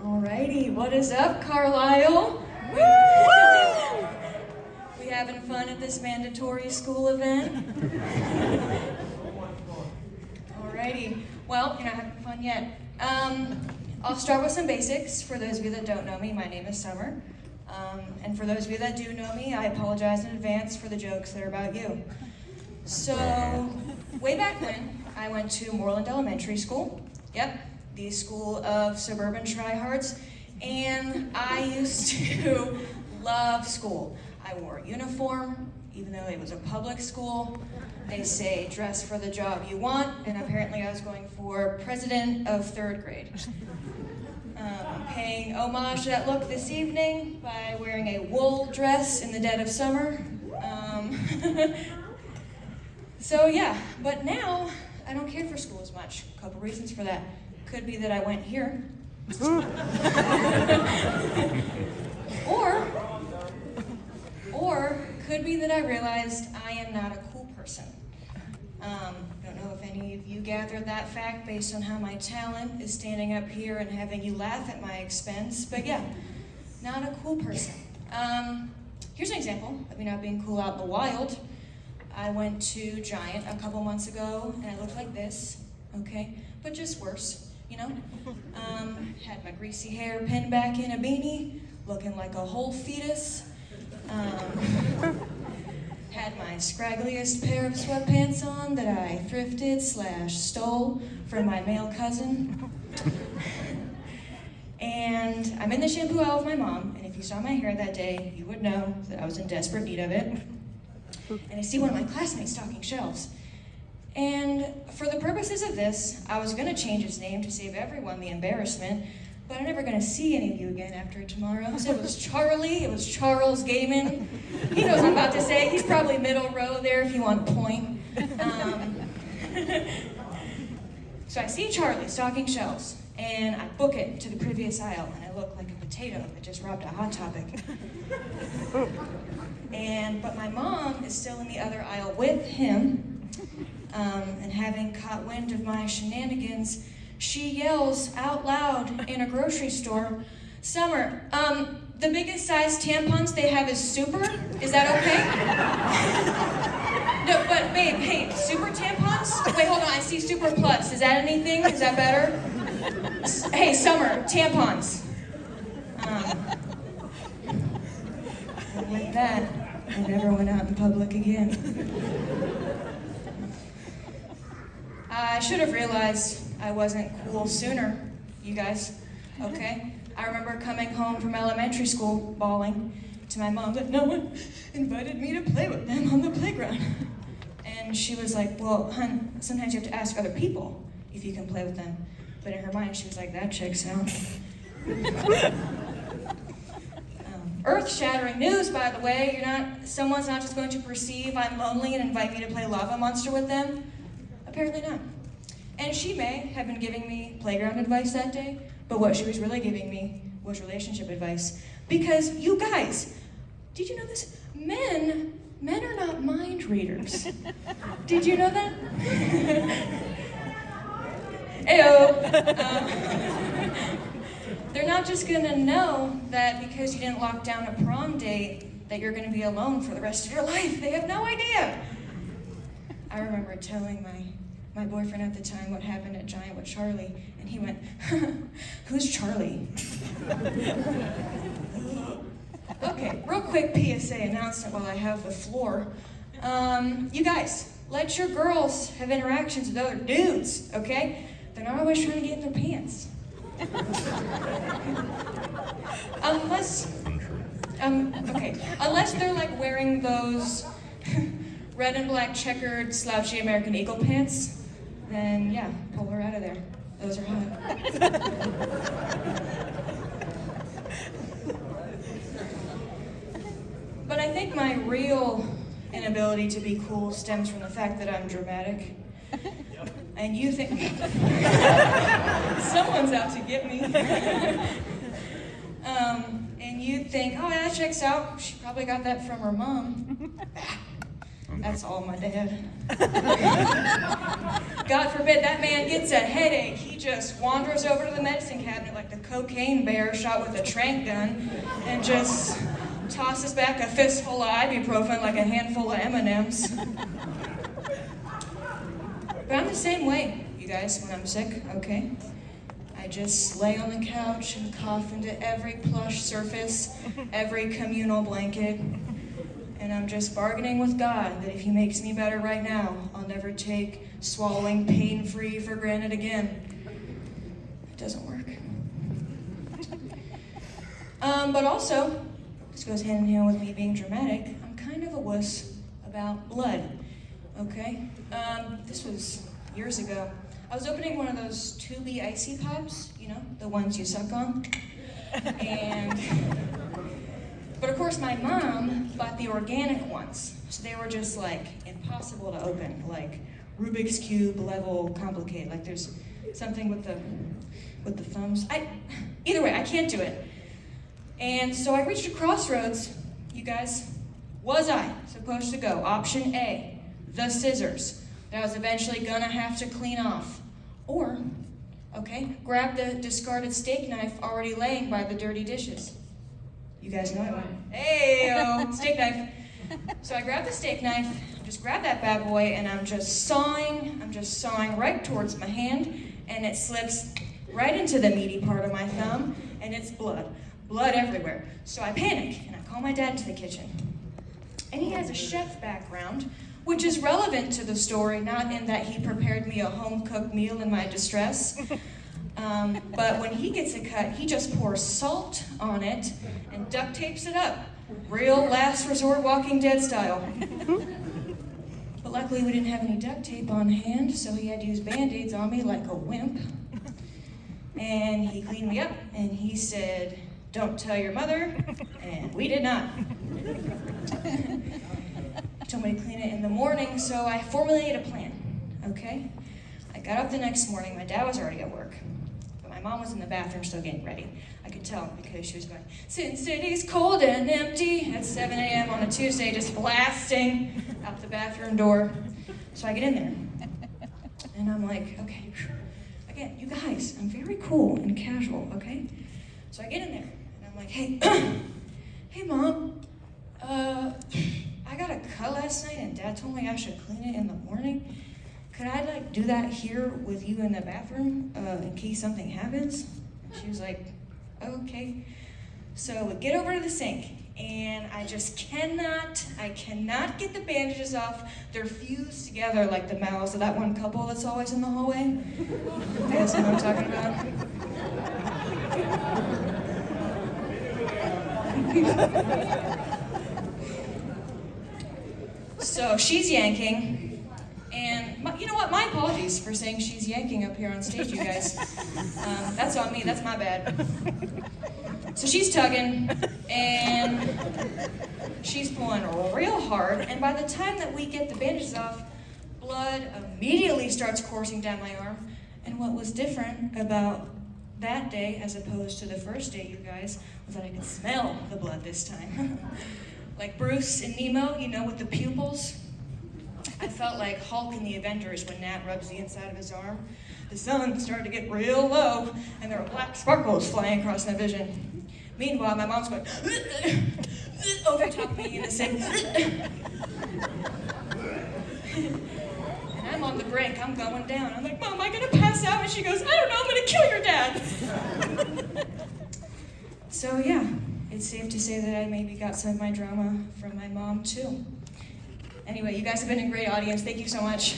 Alrighty, what is up, Carlisle? Woo! We having fun at this mandatory school event? Alrighty, well, you're not having fun yet. I'll start with some basics. For those of you that don't know me, my name is Summer. And for those of you that do know me, I apologize in advance for the jokes that are about you. So, way back when, I went to Moreland Elementary School. Yep, the school of suburban tryhards. And I used to love school. I wore a uniform, even though it was a public school. They say dress for the job you want, and apparently I was going for president of third grade. I'm paying homage to that look this evening by wearing a wool dress in the dead of summer. So yeah, but now I don't care for school as much. A couple reasons for that. Could be that I went here. Or could be that I realized I am not a cool person. Don't know if any of you gathered that fact based on how my talent is standing up here and having you laugh at my expense, but yeah, not a cool person. Here's an example of me not being cool out in the wild. I went to Giant a couple months ago and I looked like this, okay? But just worse, you know? Had my greasy hair pinned back in a beanie, looking like a whole fetus. Had my scraggliest pair of sweatpants on that I thrifted/stole from my male cousin. And I'm in the shampoo aisle with my mom, and if you saw my hair that day, you would know that I was in desperate need of it. And I see one of my classmates stocking shelves. And for the purposes of this, I was gonna change his name to save everyone the embarrassment, but I'm never gonna see any of you again after tomorrow. So it was Charlie, it was Charles Gaiman. He knows what I'm about to say. He's probably middle row there if you want point. So I see Charlie stocking shelves, and I book it to the previous aisle, and I look like a potato that just robbed a Hot Topic. But my mom is still in the other aisle with him, and having caught wind of my shenanigans, she yells out loud in a grocery store, "Summer, the biggest size tampons they have is super? Is that okay?" No, but babe, hey, super tampons? Wait, hold on, I see super plus. Is that anything? Is that better? Hey, Summer, tampons. And with that, I never went out in public again. I should have realized I wasn't cool sooner, you guys, okay? I remember coming home from elementary school bawling to my mom that no one invited me to play with them on the playground. And she was like, well, hun, sometimes you have to ask other people if you can play with them. But in her mind, she was like, that checks out. Earth-shattering news, by the way. Someone's not just going to perceive I'm lonely and invite me to play Lava Monster with them. Apparently not. And she may have been giving me playground advice that day, but what she was really giving me was relationship advice. Because you guys, did you know this? Men are not mind readers. Did you know that? Ayo. They're not just gonna know that because you didn't lock down a prom date that you're gonna be alone for the rest of your life. They have no idea. I remember telling my boyfriend at the time what happened at Giant with Charlie, and he went, "Who's Charlie?" Okay, real quick PSA announcement while I have the floor. You guys, let your girls have interactions with other dudes, okay? They're not always trying to get in their pants. Unless they're like wearing those red and black checkered slouchy American Eagle pants, then yeah, pull her out of there. Those are hot. But I think my real inability to be cool stems from the fact that I'm dramatic. And you think someone's out to get me. And you think, oh, that checks out. She probably got that from her mom. That's all my dad. God forbid that man gets a headache. He just wanders over to the medicine cabinet like the cocaine bear shot with a tranq gun and just tosses back a fistful of ibuprofen like a handful of M&Ms. But I'm the same way, you guys, when I'm sick, okay? I just lay on the couch and cough into every plush surface, every communal blanket, and I'm just bargaining with God that if he makes me better right now, I'll never take swallowing pain-free for granted again. It doesn't work. But also, this goes hand in hand with me being dramatic, I'm kind of a wuss about blood, okay? This was years ago. I was opening one of those tubey icy pops, you know, the ones you suck on. But of course my mom bought the organic ones. So they were just like impossible to open, like Rubik's Cube level complicated. Like there's something with the thumbs. Either way, I can't do it. And so I reached a crossroads, you guys. Was I supposed to go option A, the scissors, that I was eventually gonna have to clean off? Or, okay, grab the discarded steak knife already laying by the dirty dishes. You guys know I went, hey-o, steak knife. So I grabbed the steak knife, just grabbed that bad boy, and I'm just sawing right towards my hand, and it slips right into the meaty part of my thumb, and it's blood everywhere. So I panic, and I call my dad into the kitchen. And he has a chef background, which is relevant to the story, not in that he prepared me a home-cooked meal in my distress, but when he gets a cut, he just pours salt on it and duct tapes it up, real last resort Walking Dead style. But luckily we didn't have any duct tape on hand, so he had to use Band-Aids on me like a wimp. And he cleaned me up, and he said, "Don't tell your mother," and we did not. Told me to clean it in the morning, so I formulated a plan, okay? I got up the next morning, my dad was already at work, but my mom was in the bathroom still getting ready. I could tell because she was going, "Sin City's cold and empty," at 7 a.m. on a Tuesday, just blasting out the bathroom door. So I get in there, and I'm like, okay, again, you guys, I'm very cool and casual, okay? So I get in there, and I'm like, hey, hey Mom, I got a cut last night and Dad told me I should clean it in the morning. Could I do that here with you in the bathroom in case something happens? She was like, okay. So we get over to the sink and I cannot get the bandages off. They're fused together like the mouths of that one couple that's always in the hallway. You guys know what I'm talking about? So she's yanking, and you know what? My apologies for saying she's yanking up here on stage, you guys. That's on me, that's my bad. So she's tugging, and she's pulling real hard, and by the time that we get the bandages off, blood immediately starts coursing down my arm. And what was different about that day, as opposed to the first day, you guys, was that I could smell the blood this time. Like Bruce in Nemo, you know, with the pupils. I felt like Hulk in the Avengers when Nat rubs the inside of his arm. The sun started to get real low, and there were black sparkles flying across my vision. Meanwhile, my mom's going over top of me in the sink. And I'm on the brink, I'm going down. I'm like, Mom, am I gonna pass out? And she goes, I don't know, I'm gonna kill your dad. So yeah. It's safe to say that I maybe got some of my drama from my mom, too. Anyway, you guys have been a great audience. Thank you so much.